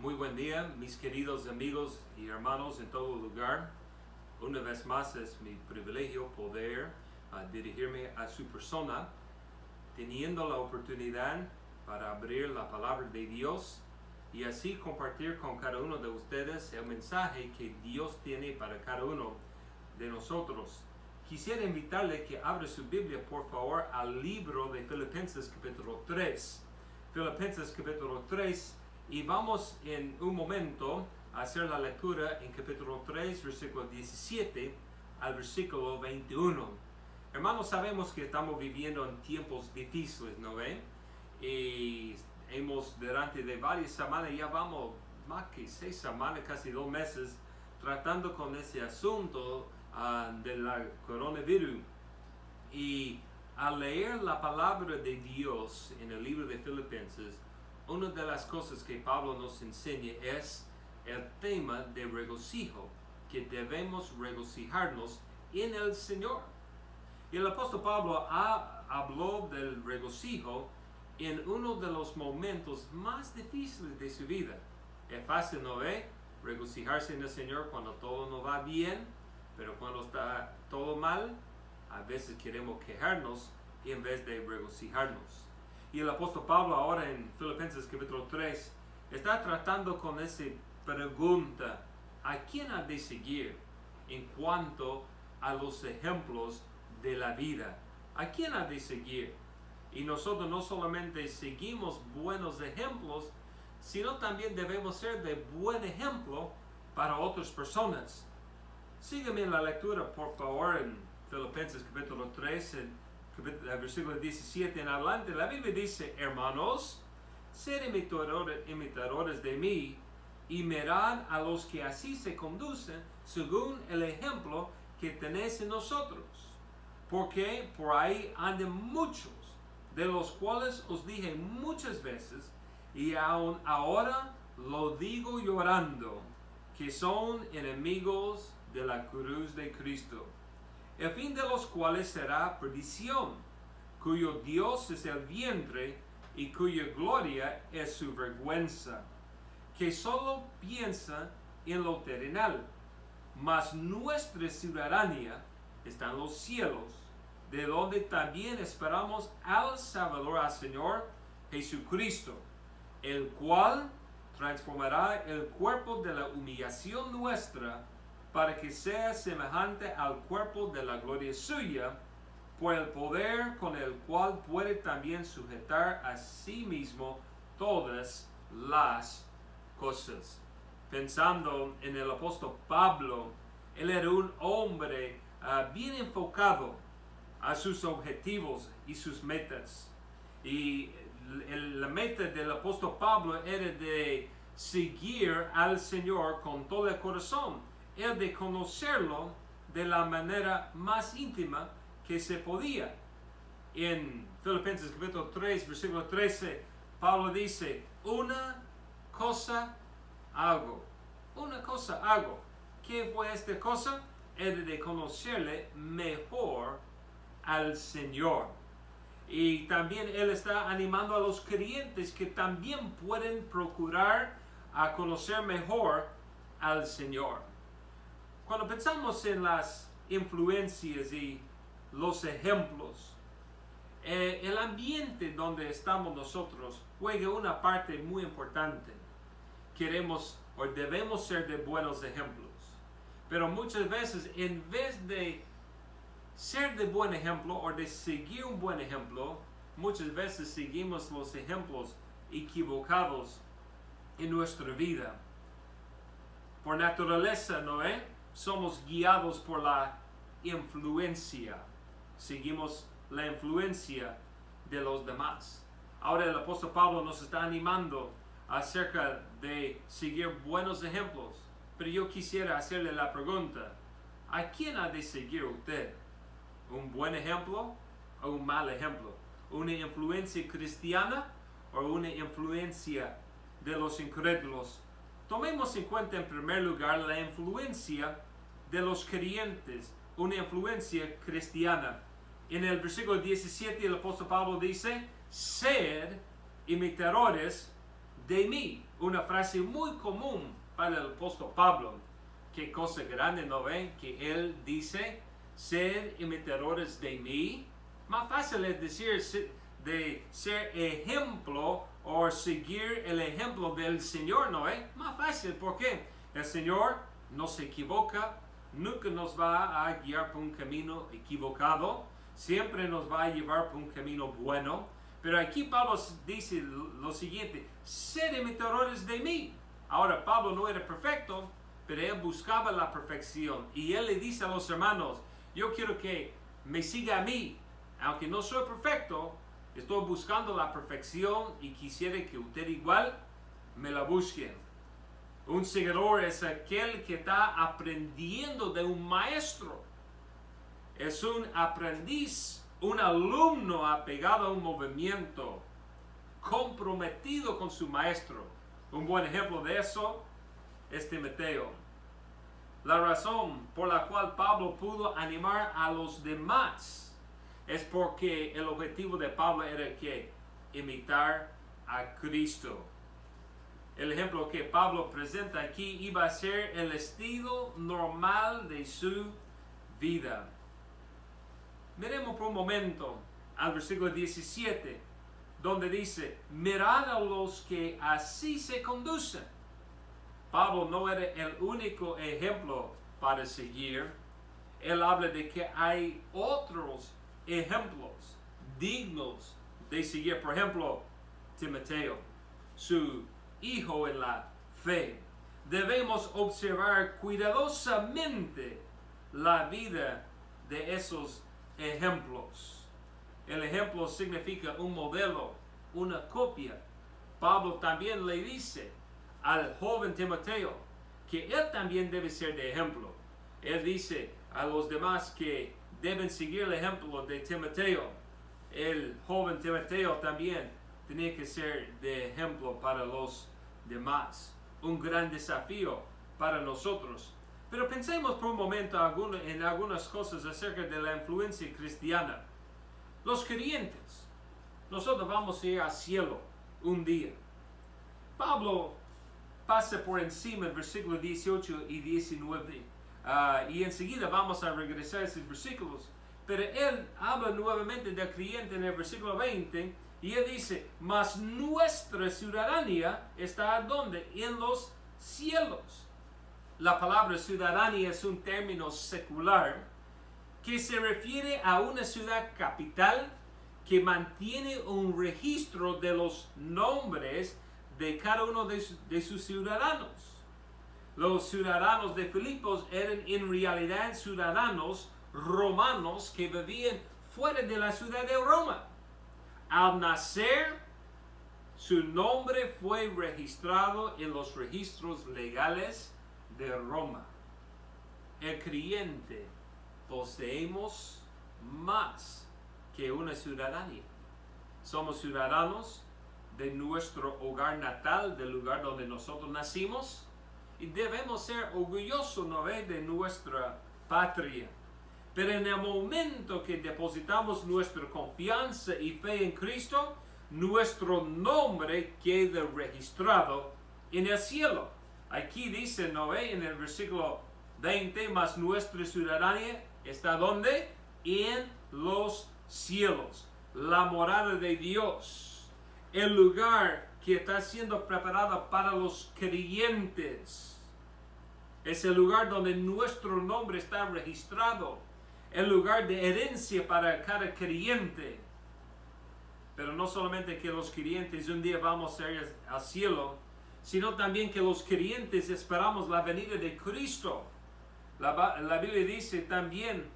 Muy buen día, mis queridos amigos y hermanos en todo lugar. Una vez más es mi privilegio poder dirigirme a su persona, teniendo la oportunidad para abrir la palabra de Dios y así compartir con cada uno de ustedes el mensaje que Dios tiene para cada uno de nosotros. Quisiera invitarle que abra su Biblia, por favor, al libro de Filipenses capítulo 3. Filipenses capítulo 3, y vamos en un momento a hacer la lectura en capítulo 3, versículo 17 al versículo 21. Hermanos, sabemos que estamos viviendo en tiempos difíciles, ¿no ven? Y hemos durante de varias semanas, ya vamos más que 6 semanas, casi 2 meses, tratando con ese asunto del coronavirus. Y al leer la palabra de Dios en el libro de Filipenses, una de las cosas que Pablo nos enseña es el tema de regocijo, que debemos regocijarnos en el Señor. Y el apóstol Pablo habló del regocijo en uno de los momentos más difíciles de su vida. Es fácil, ¿no ve? Regocijarse en el Señor cuando todo no va bien, pero cuando está todo mal, a veces queremos quejarnos en vez de regocijarnos. Y el apóstol Pablo ahora en Filipenses capítulo 3 está tratando con esa pregunta: ¿a quién ha de seguir en cuanto a los ejemplos de la vida? ¿A quién ha de seguir? Y nosotros no solamente seguimos buenos ejemplos, sino también debemos ser de buen ejemplo para otras personas. Sígueme en la lectura, por favor, en Filipenses capítulo 3, el versículo 17 en adelante. La Biblia dice: hermanos, sed imitadores de mí y mirad a los que así se conducen según el ejemplo que tenéis en nosotros. Porque por ahí andan muchos, de los cuales os dije muchas veces, y aún ahora lo digo llorando, que son enemigos de la cruz de Cristo, el fin de los cuales será perdición, cuyo Dios es el vientre y cuya gloria es su vergüenza, que solo piensa en lo terrenal, mas nuestra ciudadanía está en los cielos, de donde también esperamos al Salvador, al Señor Jesucristo, el cual transformará el cuerpo de la humillación nuestra para que sea semejante al cuerpo de la gloria suya, por el poder con el cual puede también sujetar a sí mismo todas las cosas. Pensando en el apóstol Pablo, él era un hombre bien enfocado a sus objetivos y sus metas. Y la meta del apóstol Pablo era de seguir al Señor con todo el corazón, el de conocerlo de la manera más íntima que se podía. En Filipenses capítulo 3, versículo 13, Pablo dice: una cosa hago. Una cosa hago. ¿Qué fue esta cosa? Era de conocerle mejor al Señor. Y también él está animando a los creyentes que también pueden procurar a conocer mejor al Señor. Cuando pensamos en las influencias y los ejemplos, el ambiente donde estamos nosotros juega una parte muy importante. Queremos o debemos ser de buenos ejemplos, pero muchas veces en vez de ser de buen ejemplo o de seguir un buen ejemplo, muchas veces seguimos los ejemplos equivocados en nuestra vida. Por naturaleza, ¿no es? Somos guiados por la influencia. Seguimos la influencia de los demás. Ahora el apóstol Pablo nos está animando acerca de seguir buenos ejemplos. Pero yo quisiera hacerle la pregunta: ¿a quién ha de seguir usted? ¿Un buen ejemplo o un mal ejemplo? ¿Una influencia cristiana o una influencia de los incrédulos? Tomemos en cuenta en primer lugar la influencia de los creyentes, una influencia cristiana. En el versículo 17 el apóstol Pablo dice: sed imitadores de mí. Una frase muy común para el apóstol Pablo. Qué cosa grande, ¿no ven? Que él dice, ser imitadores de mí. Más fácil es decir de ser ejemplo o seguir el ejemplo del Señor, ¿no es? Más fácil, ¿por qué? El Señor no se equivoca, nunca nos va a guiar por un camino equivocado, siempre nos va a llevar por un camino bueno. Pero aquí Pablo dice lo siguiente, ser imitadores de mí. Ahora, Pablo no era perfecto, pero él buscaba la perfección. Y él le dice a los hermanos, yo quiero que me siga a mí. Aunque no soy perfecto, estoy buscando la perfección y quisiera que usted igual me la busquen. Un seguidor es aquel que está aprendiendo de un maestro. Es un aprendiz, un alumno apegado a un movimiento, comprometido con su maestro. Un buen ejemplo de eso es Timoteo. La razón por la cual Pablo pudo animar a los demás es porque el objetivo de Pablo era que imitar a Cristo. El ejemplo que Pablo presenta aquí iba a ser el estilo normal de su vida. Miremos por un momento al versículo 17, donde dice, mirad a los que así se conducen. Pablo no era el único ejemplo para seguir. Él habla de que hay otros ejemplos dignos de seguir. Por ejemplo, Timoteo, su hijo en la fe. Debemos observar cuidadosamente la vida de esos ejemplos. El ejemplo significa un modelo, una copia. Pablo también le dice al joven Timoteo que él también debe ser de ejemplo. Él dice a los demás que deben seguir el ejemplo de Timoteo. El joven Timoteo también tenía que ser de ejemplo para los demás. Un gran desafío para nosotros. Pero pensemos por un momento en algunas cosas acerca de la influencia cristiana. Los creyentes, nosotros vamos a ir al cielo un día. Pablo pasa por encima del versículo 18 y 19. Y enseguida vamos a regresar a esos versículos. Pero él habla nuevamente del creyente en el versículo 20. Y él dice, mas nuestra ciudadanía está ¿dónde? En los cielos. La palabra ciudadanía es un término secular que se refiere a una ciudad capital que mantiene un registro de los nombres de cada uno de sus ciudadanos. Los ciudadanos de Filipos eran en realidad ciudadanos romanos que vivían fuera de la ciudad de Roma. Al nacer, su nombre fue registrado en los registros legales de Roma. El creyente poseemos más que una ciudadanía. Somos ciudadanos de nuestro hogar natal, del lugar donde nosotros nacimos, y debemos ser orgullosos, ¿no ve?, de nuestra patria. Pero en el momento que depositamos nuestra confianza y fe en Cristo, nuestro nombre queda registrado en el cielo. Aquí dice, ¿no ve?, en el versículo 20, mas nuestra ciudadanía está ¿dónde? En los cielos. La morada de Dios. El lugar que está siendo preparado para los creyentes. Es el lugar donde nuestro nombre está registrado. El lugar de herencia para cada creyente. Pero no solamente que los creyentes un día vamos a ir al cielo, sino también que los creyentes esperamos la venida de Cristo. La Biblia dice también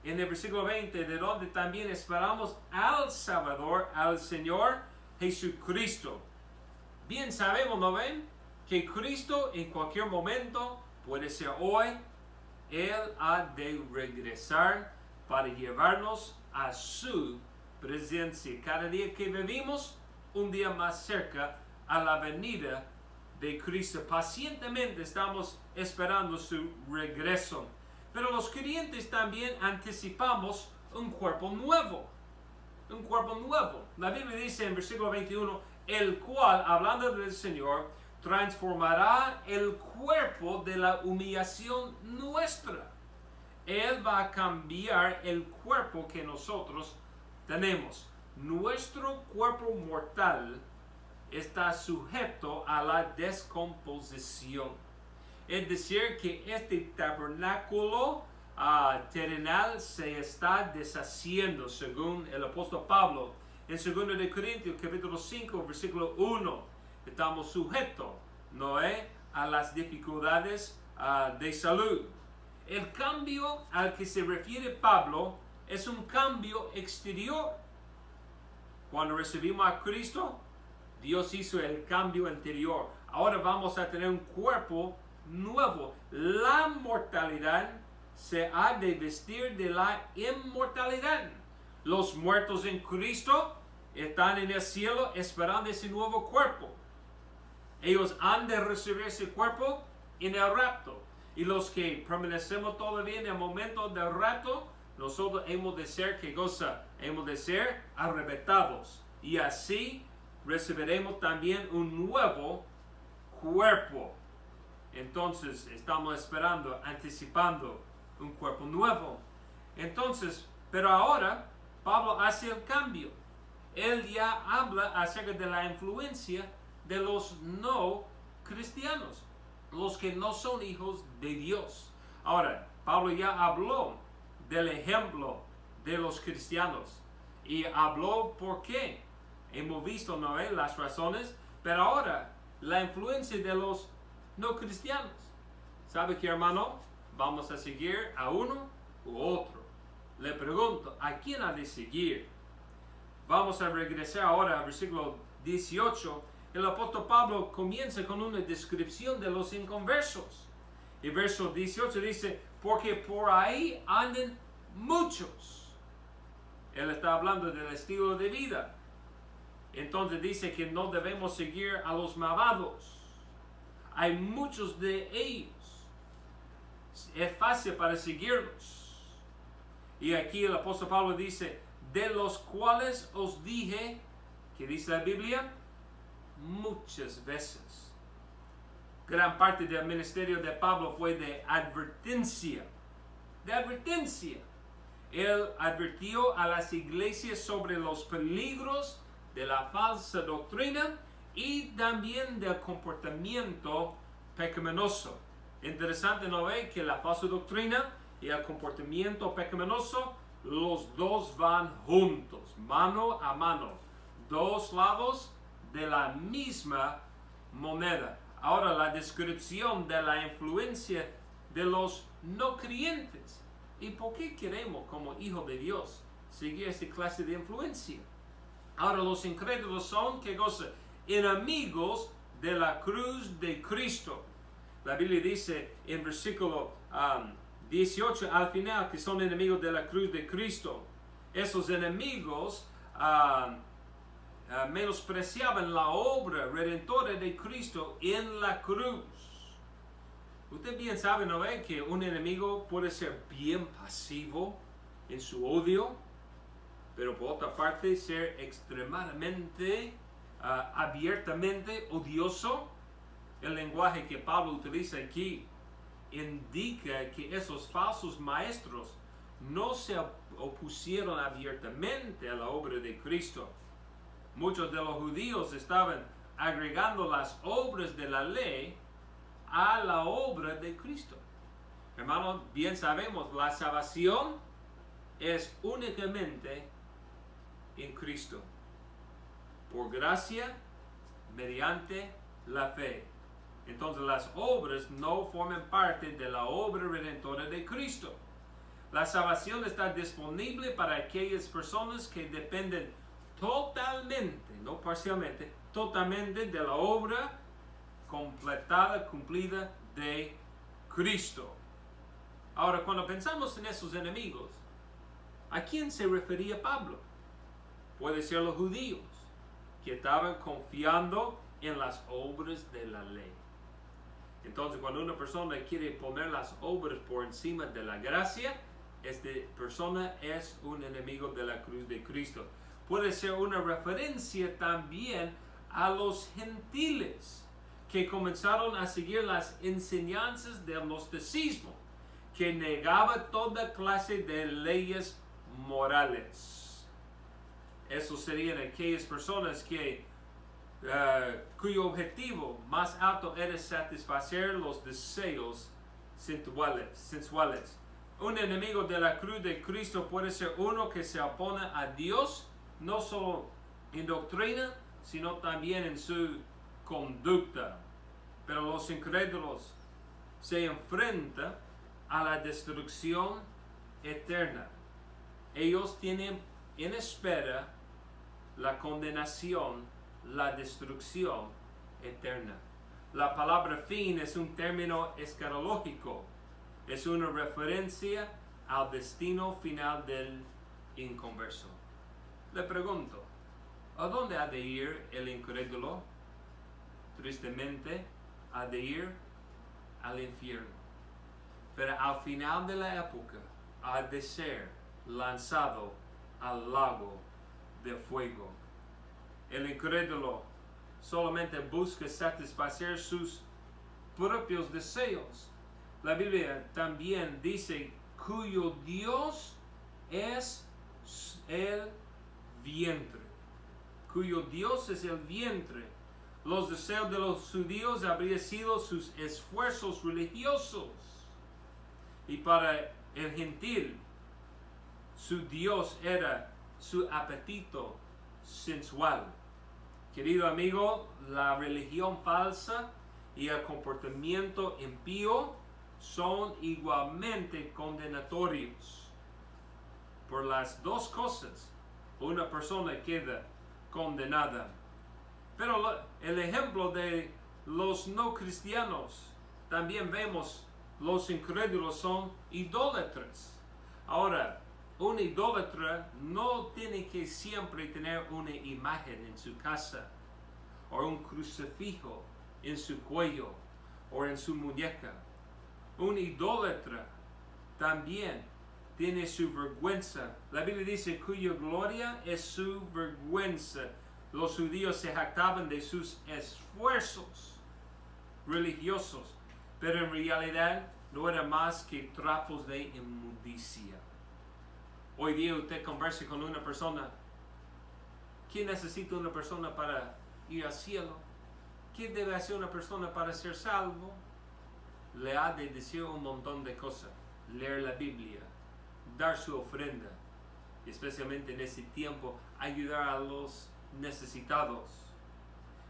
en el versículo 20, de donde también esperamos al Salvador, al Señor Jesucristo. Bien sabemos, ¿no ven?, que Cristo en cualquier momento, puede ser hoy, Él ha de regresar para llevarnos a su presencia. Cada día que vivimos, un día más cerca a la venida de Cristo. Pacientemente estamos esperando su regreso. Pero los creyentes también anticipamos un cuerpo nuevo. un cuerpo nuevo. La Biblia dice en versículo 21, el cual, hablando del Señor, transformará el cuerpo de la humillación nuestra. Él va a cambiar el cuerpo que nosotros tenemos. Nuestro cuerpo mortal está sujeto a la descomposición. Es decir, que este tabernáculo terrenal se está deshaciendo, según el apóstol Pablo. En 2 de Corintios, capítulo 5, versículo 1, estamos sujetos, ¿no es?, a las dificultades de salud. El cambio al que se refiere Pablo es un cambio exterior. Cuando recibimos a Cristo, Dios hizo el cambio interior. Ahora vamos a tener un cuerpo nuevo. La mortalidad se ha de vestir de la inmortalidad. Los muertos en Cristo están en el cielo esperando ese nuevo cuerpo. Ellos han de recibir ese cuerpo en el rapto. Y los que permanecemos todavía en el momento del rapto, nosotros hemos de ser, ¿qué cosa? Hemos de ser arrebatados. Y así recibiremos también un nuevo cuerpo. Entonces estamos esperando, anticipando un cuerpo nuevo. Entonces, pero ahora Pablo hace el cambio. Él ya habla acerca de la influencia de los no cristianos, los que no son hijos de Dios. Ahora, Pablo ya habló del ejemplo de los cristianos y habló por qué. Hemos visto, ¿no?, las razones, pero ahora la influencia de los no cristianos. ¿Sabe qué, hermano? Vamos a seguir a uno u otro. Le pregunto, ¿a quién ha de seguir? Vamos a regresar ahora al versículo 18. El apóstol Pablo comienza con una descripción de los inconversos. Y verso 18 dice, porque por ahí andan muchos. Él está hablando del estilo de vida. Entonces dice que no debemos seguir a los malvados. Hay muchos de ellos. Es fácil para seguirlos. Y aquí el apóstol Pablo dice, de los cuales os dije, ¿qué dice la Biblia? Muchas veces. Gran parte del ministerio de Pablo fue de advertencia. De advertencia. Él advirtió a las iglesias sobre los peligros de la falsa doctrina y también del comportamiento pecaminoso. Interesante, ¿no ve? Que la falsa doctrina y el comportamiento pecaminoso, los dos van juntos, mano a mano. Dos lados de la misma moneda. Ahora, la descripción de la influencia de los no creyentes. ¿Y por qué queremos, como hijos de Dios, seguir esta clase de influencia? Ahora, los incrédulos son, ¿qué cosa? Enemigos de la cruz de Cristo. La Biblia dice en versículo 18 al final que son enemigos de la cruz de Cristo. Esos enemigos menospreciaban la obra redentora de Cristo en la cruz. Usted bien sabe, ¿no ve?, que un enemigo puede ser bien pasivo en su odio, pero por otra parte ser extremadamente, abiertamente odioso. El lenguaje que Pablo utiliza aquí indica que esos falsos maestros no se opusieron abiertamente a la obra de Cristo. Muchos de los judíos estaban agregando las obras de la ley a la obra de Cristo. Hermanos, bien sabemos, la salvación es únicamente en Cristo, por gracia, mediante la fe. Entonces las obras no forman parte de la obra redentora de Cristo. La salvación está disponible para aquellas personas que dependen totalmente, no parcialmente, totalmente de la obra completada, cumplida de Cristo. Ahora, cuando pensamos en esos enemigos, ¿a quién se refería Pablo? Puede ser los judíos, que estaban confiando en las obras de la ley. Entonces, cuando una persona quiere poner las obras por encima de la gracia, esta persona es un enemigo de la cruz de Cristo. puede ser una referencia también a los gentiles que comenzaron a seguir las enseñanzas del gnosticismo, que negaba toda clase de leyes morales. Esos serían aquellas personas que cuyo objetivo más alto era satisfacer los deseos sensuales. Un enemigo de la cruz de Cristo puede ser uno que se opone a Dios, no solo en doctrina, sino también en su conducta. Pero los incrédulos se enfrentan a la destrucción eterna. Ellos tienen en espera la condenación, la destrucción eterna. La palabra fin es un término escatológico. Es una referencia al destino final del inconverso. Le pregunto, ¿a dónde ha de ir el incrédulo? Tristemente, ha de ir al infierno. Pero al final de la época, ha de ser lanzado al lago de fuego. El incrédulo solamente busca satisfacer sus propios deseos. La Biblia también dice cuyo Dios es el vientre. Cuyo Dios es el vientre. Los deseos de los judíos habrían sido sus esfuerzos religiosos. Y para el gentil, su Dios era su apetito sensual. Querido amigo, la religión falsa y el comportamiento impío son igualmente condenatorios. Por las dos cosas, una persona queda condenada. Pero el ejemplo de los no cristianos, también vemos los incrédulos son idólatras. Ahora, un idólatra no tiene que siempre tener una imagen en su casa, o un crucifijo en su cuello, o en su muñeca. Un idólatra también tiene su vergüenza. La Biblia dice cuya gloria es su vergüenza. Los judíos se jactaban de sus esfuerzos religiosos, pero en realidad no era más que trapos de inmundicia. Hoy día usted conversa con una persona. ¿Qué necesita una persona para ir al cielo? ¿Qué debe hacer una persona para ser salvo? Le ha de decir un montón de cosas. Leer la Biblia, dar su ofrenda, especialmente en ese tiempo, ayudar a los necesitados.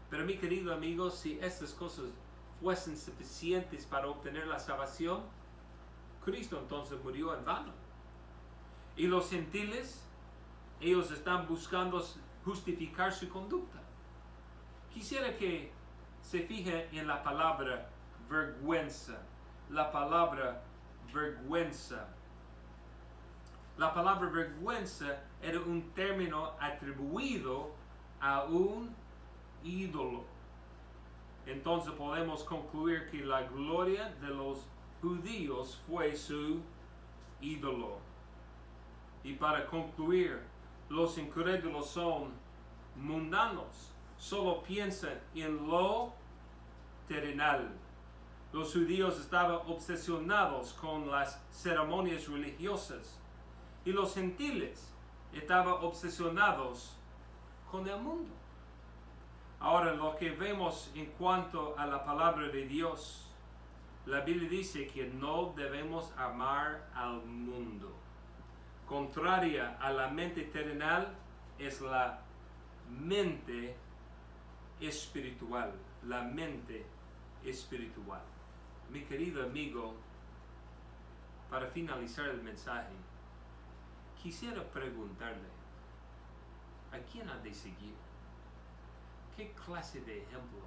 Pero mi querido amigo, si estas cosas fuesen suficientes para obtener la salvación, Cristo entonces murió en vano. Y los gentiles, ellos están buscando justificar su conducta. Quisiera que se fije en la palabra vergüenza. La palabra vergüenza. La palabra vergüenza era un término atribuido a un ídolo. Entonces podemos concluir que la gloria de los judíos fue su ídolo. Y para concluir, los incrédulos son mundanos, solo piensan en lo terrenal. Los judíos estaban obsesionados con las ceremonias religiosas y los gentiles estaban obsesionados con el mundo. Ahora, lo que vemos en cuanto a la palabra de Dios, la Biblia dice que no debemos amar al mundo. Contraria a la mente terrenal es la mente espiritual. La mente espiritual. Mi querido amigo, para finalizar el mensaje, quisiera preguntarle, ¿a quién ha de seguir? ¿Qué clase de ejemplo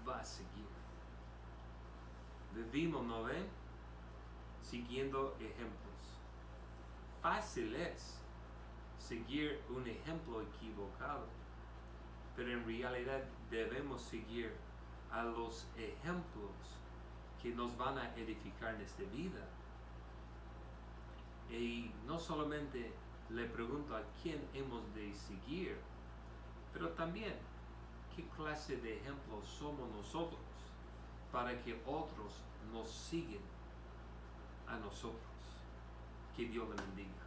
va a seguir? Vivimos, ¿no ve? Siguiendo ejemplos. Fácil es seguir un ejemplo equivocado, pero en realidad debemos seguir a los ejemplos que nos van a edificar en esta vida. Y no solamente le pregunto a quién hemos de seguir, pero también qué clase de ejemplo somos nosotros para que otros nos sigan a nosotros. Que Dios le bendiga.